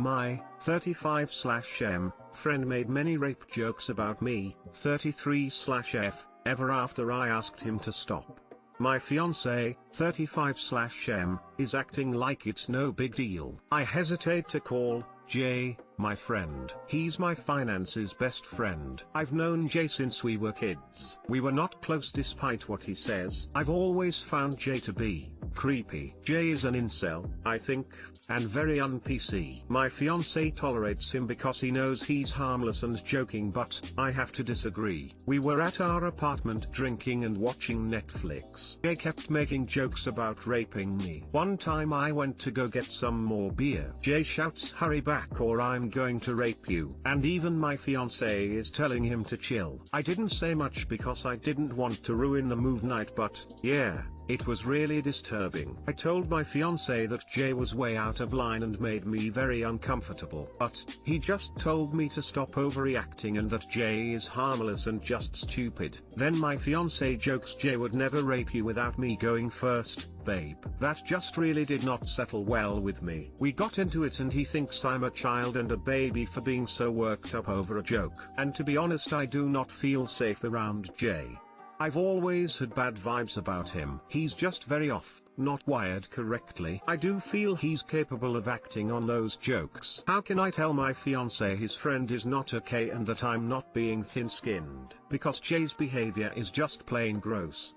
My 35/M friend made many rape jokes about me, 33/F, ever after I asked him to stop. My fiancé, 35/M, is acting like it's no big deal. I hesitate to call Jay my friend. He's my finance's best friend. I've known Jay since we were kids. We were not close despite what he says. I've always found Jay to be creepy. Jay is an incel, I think, and very un-PC. My fiancé tolerates him because he knows he's harmless and joking, but I have to disagree. We were at our apartment drinking and watching Netflix. Jay kept making jokes about raping me. One time I went to go get some more beer. Jay shouts, "Hurry back or I'm going to rape you." And even my fiancé is telling him to chill. I didn't say much because I didn't want to ruin the move night, but yeah, it was really disturbing. I told my fiancé that Jay was way out of line and made me very uncomfortable. But he just told me to stop overreacting and that Jay is harmless and just stupid. Then my fiancé jokes Jay would never rape you without me going first. Babe, that just really did not settle well with me. We got into it and he thinks I'm a child and a baby for being so worked up over a joke. And to be honest, I do not feel safe around Jay. I've always had bad vibes about him. He's just very off, not wired correctly. I do feel he's capable of acting on those jokes. How can I tell my fiancé his friend is not okay and that I'm not being thin-skinned? Because Jay's behavior is just plain gross.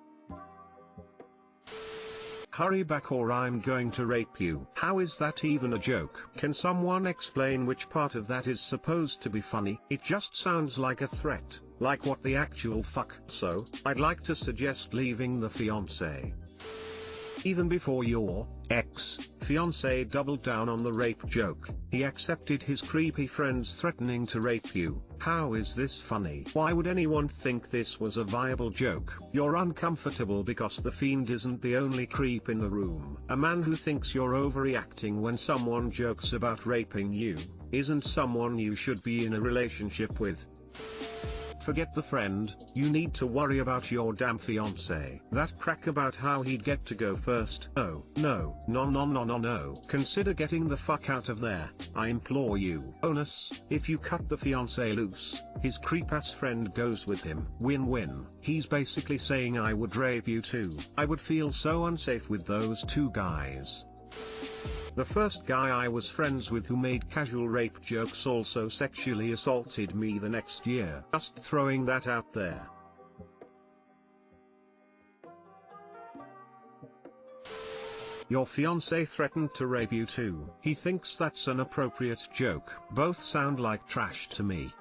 Hurry back or I'm going to rape you. How is that even a joke? Can someone explain which part of that is supposed to be funny? It just sounds like a threat. Like what the actual fuck? So, I'd like to suggest leaving the fiancé. Even before your ex-fiancé doubled down on the rape joke, he accepted his creepy friends threatening to rape you. How is this funny? Why would anyone think this was a viable joke? You're uncomfortable because the fiend isn't the only creep in the room. A man who thinks you're overreacting when someone jokes about raping you, isn't someone you should be in a relationship with. Forget the friend, you need to worry about your damn fiancé. That crack about how he'd get to go first. Oh, no. No. Consider getting the fuck out of there, I implore you. Bonus, if you cut the fiancé loose, his creep-ass friend goes with him. Win-win. He's basically saying I would rape you too. I would feel so unsafe with those two guys. The first guy I was friends with who made casual rape jokes also sexually assaulted me the next year. Just throwing that out there. Your fiancé threatened to rape you too. He thinks that's an appropriate joke. Both sound like trash to me.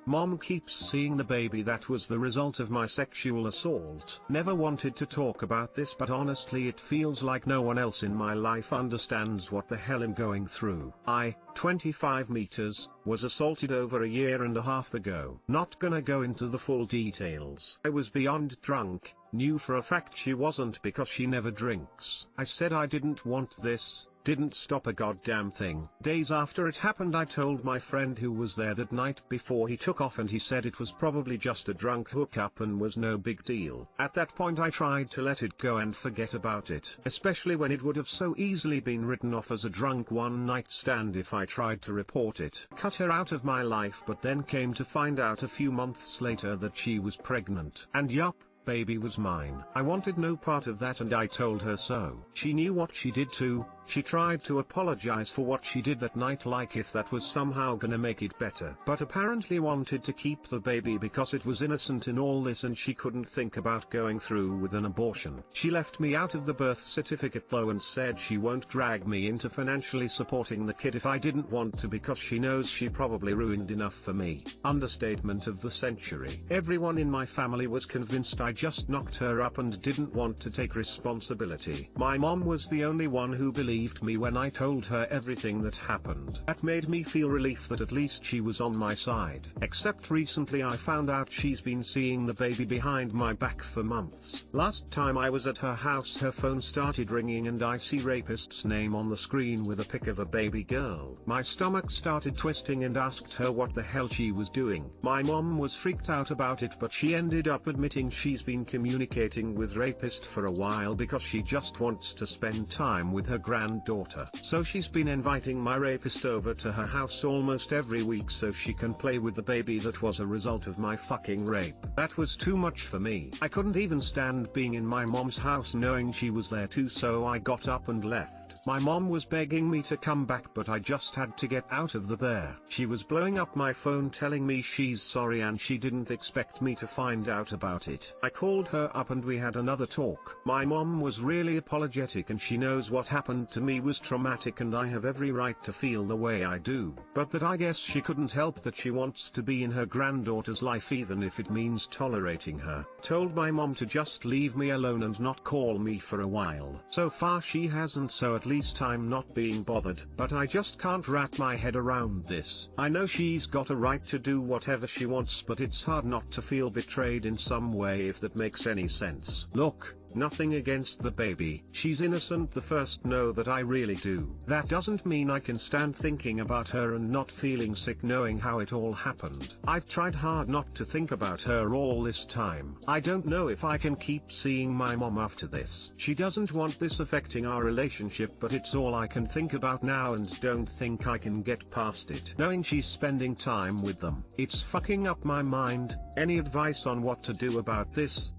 Mom keeps seeing the baby that was the result of my sexual assault. Never wanted to talk about this, but honestly it feels like no one else in my life understands what the hell I'm going through. I, 25 meters, was assaulted over a year and a half ago. Not gonna go into the full details. I was beyond drunk, knew for a fact she wasn't because she never drinks. I said I didn't want this. Didn't stop a goddamn thing. Days after it happened I told my friend who was there that night before he took off and he said it was probably just a drunk hookup and was no big deal. At that point I tried to let it go and forget about it. Especially when it would have so easily been written off as a drunk one night stand if I tried to report it. Cut her out of my life, but then came to find out a few months later that she was pregnant. And yup, baby was mine. I wanted no part of that and I told her so. She knew what she did too. She tried to apologize for what she did that night like if that was somehow gonna make it better. But apparently wanted to keep the baby because it was innocent in all this and she couldn't think about going through with an abortion. She left me out of the birth certificate though and said she won't drag me into financially supporting the kid if I didn't want to because she knows she probably ruined enough for me. Understatement of the century. Everyone in my family was convinced I just knocked her up and didn't want to take responsibility. My mom was the only one who believed me when I told her everything that happened. That made me feel relief that at least she was on my side. Except recently I found out she's been seeing the baby behind my back for months. Last time I was at her house her phone started ringing and I see rapist's name on the screen with a pic of a baby girl. My stomach started twisting and asked her what the hell she was doing. My mom was freaked out about it but she ended up admitting she's been communicating with rapist for a while because she just wants to spend time with her grandma. granddaughter. So she's been inviting my rapist over to her house almost every week so she can play with the baby that was a result of my fucking rape. That was too much for me. I couldn't even stand being in my mom's house knowing she was there too, so I got up and left. My mom was begging me to come back, but I just had to get out of there. She was blowing up my phone telling me she's sorry and she didn't expect me to find out about it. I called her up and we had another talk. My mom was really apologetic and she knows what happened to me was traumatic and I have every right to feel the way I do. But that I guess she couldn't help that she wants to be in her granddaughter's life even if it means tolerating her. Told my mom to just leave me alone and not call me for a while. So far she hasn't, so at least I'm not being bothered. But I just can't wrap my head around this. I know she's got a right to do whatever she wants, but it's hard not to feel betrayed in some way, if that makes any sense. Look, nothing against the baby. She's innocent, the first know that I really do. That doesn't mean I can stand thinking about her and not feeling sick knowing how it all happened. I've tried hard not to think about her all this time. I don't know if I can keep seeing my mom after this. She doesn't want this affecting our relationship, but it's all I can think about now and don't think I can get past it. Knowing she's spending time with them, it's fucking up my mind. Any advice on what to do about this?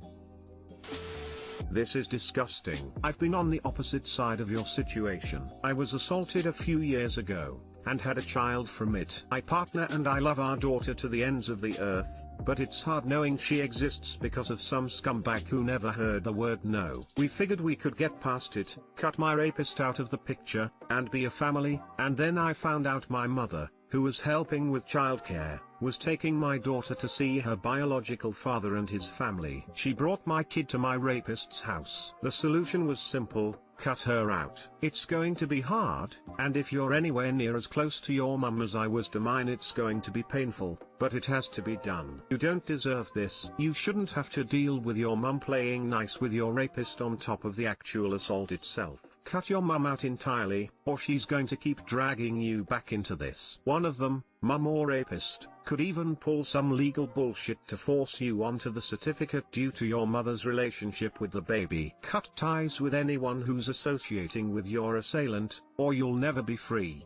This is disgusting. I've been on the opposite side of your situation. I was assaulted a few years ago, and had a child from it. My partner and I love our daughter to the ends of the earth, but it's hard knowing she exists because of some scumbag who never heard the word no. We figured we could get past it, cut my rapist out of the picture, and be a family, and then I found out my mother, who was helping with childcare, was taking my daughter to see her biological father and his family. She brought my kid to my rapist's house. The solution was simple: cut her out. It's going to be hard, and if you're anywhere near as close to your mum as I was to mine, it's going to be painful, but it has to be done. You don't deserve this. You shouldn't have to deal with your mum playing nice with your rapist on top of the actual assault itself. Cut your mum out entirely, or she's going to keep dragging you back into this. One of them, mum or rapist, could even pull some legal bullshit to force you onto the certificate due to your mother's relationship with the baby. Cut ties with anyone who's associating with your assailant, or you'll never be free.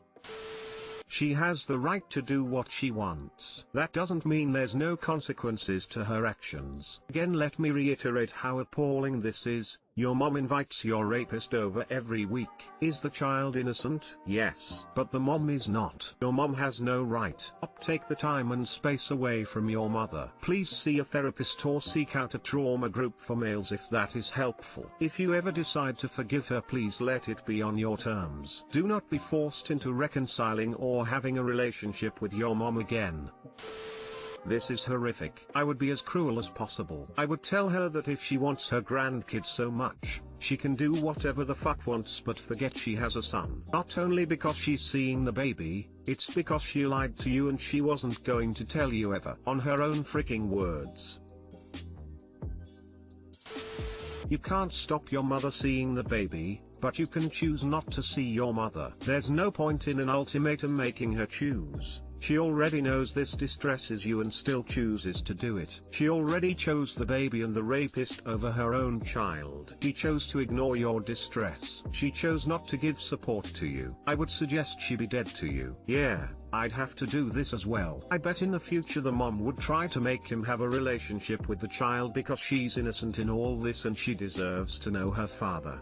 She has the right to do what she wants. That doesn't mean there's no consequences to her actions. Again, let me reiterate how appalling this is. Your mom invites your rapist over every week. Is the child innocent? Yes. But the mom is not. Your mom has no right. Take the time and space away from your mother. Please see a therapist or seek out a trauma group for males if that is helpful. If you ever decide to forgive her, please let it be on your terms. Do not be forced into reconciling or having a relationship with your mom again. This is horrific. I would be as cruel as possible. I would tell her that if she wants her grandkids so much, she can do whatever the fuck wants, but forget she has a son. Not only because she's seeing the baby, it's because she lied to you and she wasn't going to tell you ever. On her own freaking words. You can't stop your mother seeing the baby, but you can choose not to see your mother. There's no point in an ultimatum making her choose. She already knows this distresses you and still chooses to do it. She already chose the baby and the rapist over her own child. She chose to ignore your distress. She chose not to give support to you. I would suggest she be dead to you. Yeah, I'd have to do this as well. I bet in the future the mom would try to make him have a relationship with the child because she's innocent in all this and she deserves to know her father.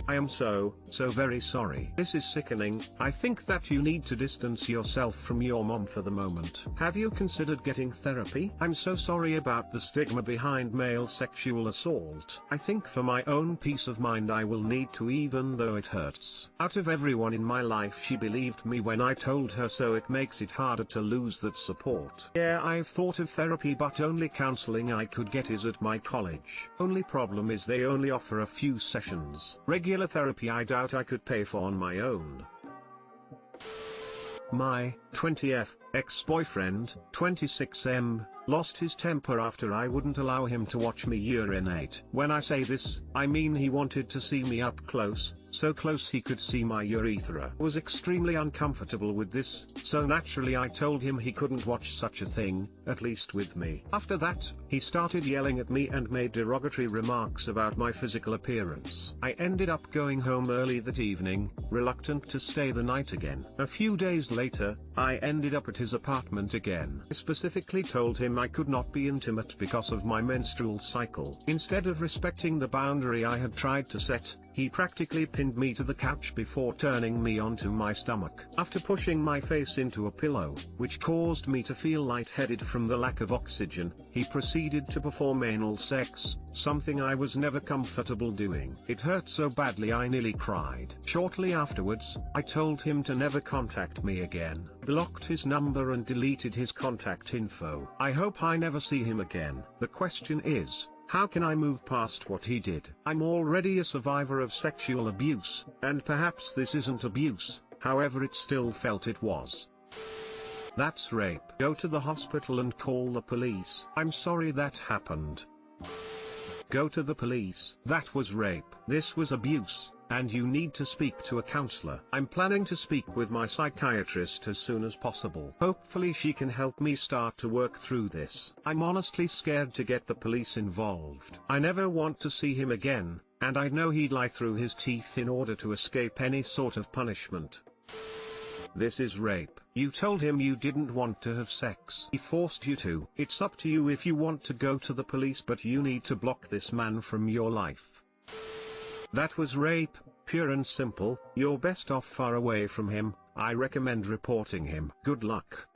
I am so very sorry. This is sickening. I think that you need to distance yourself from your mom for the moment. Have you considered getting therapy? I'm so sorry about the stigma behind male sexual assault. I think for my own peace of mind I will need to, even though it hurts. Out of everyone in my life, she believed me when I told her, so it makes it harder to lose that support. Yeah, I've thought of therapy, but only counseling I could get is at my college. Only problem is they only offer a few sessions. Regular therapy I doubt I could pay for on my own. My 20F ex-boyfriend, 26M, lost his temper after I wouldn't allow him to watch me urinate. When I say this, I mean he wanted to see me up close, so close he could see my urethra. I was extremely uncomfortable with this, so naturally I told him he couldn't watch such a thing, at least with me. After that, he started yelling at me and made derogatory remarks about my physical appearance. I ended up going home early that evening, reluctant to stay the night again. A few days later, I ended up at his apartment again. I specifically told him I could not be intimate because of my menstrual cycle. Instead of respecting the boundary I had tried to set, he practically pinned me to the couch before turning me onto my stomach. After pushing my face into a pillow, which caused me to feel lightheaded from the lack of oxygen, he proceeded to perform anal sex, something I was never comfortable doing. It hurt so badly I nearly cried. Shortly afterwards, I told him to never contact me again, blocked his number and deleted his contact info. I hope I never see him again. The question is, how can I move past what he did? I'm already a survivor of sexual abuse, and perhaps this isn't abuse, however it still felt it was. That's rape. Go to the hospital and call the police. I'm sorry that happened. Go to the police. That was rape. This was abuse, and you need to speak to a counselor. I'm planning to speak with my psychiatrist as soon as possible. Hopefully she can help me start to work through this. I'm honestly scared to get the police involved. I never want to see him again, and I know he'd lie through his teeth in order to escape any sort of punishment. This is rape. You told him you didn't want to have sex. He forced you to. It's up to you if you want to go to the police, but you need to block this man from your life. That was rape, pure and simple. You're best off far away from him. I recommend reporting him. Good luck.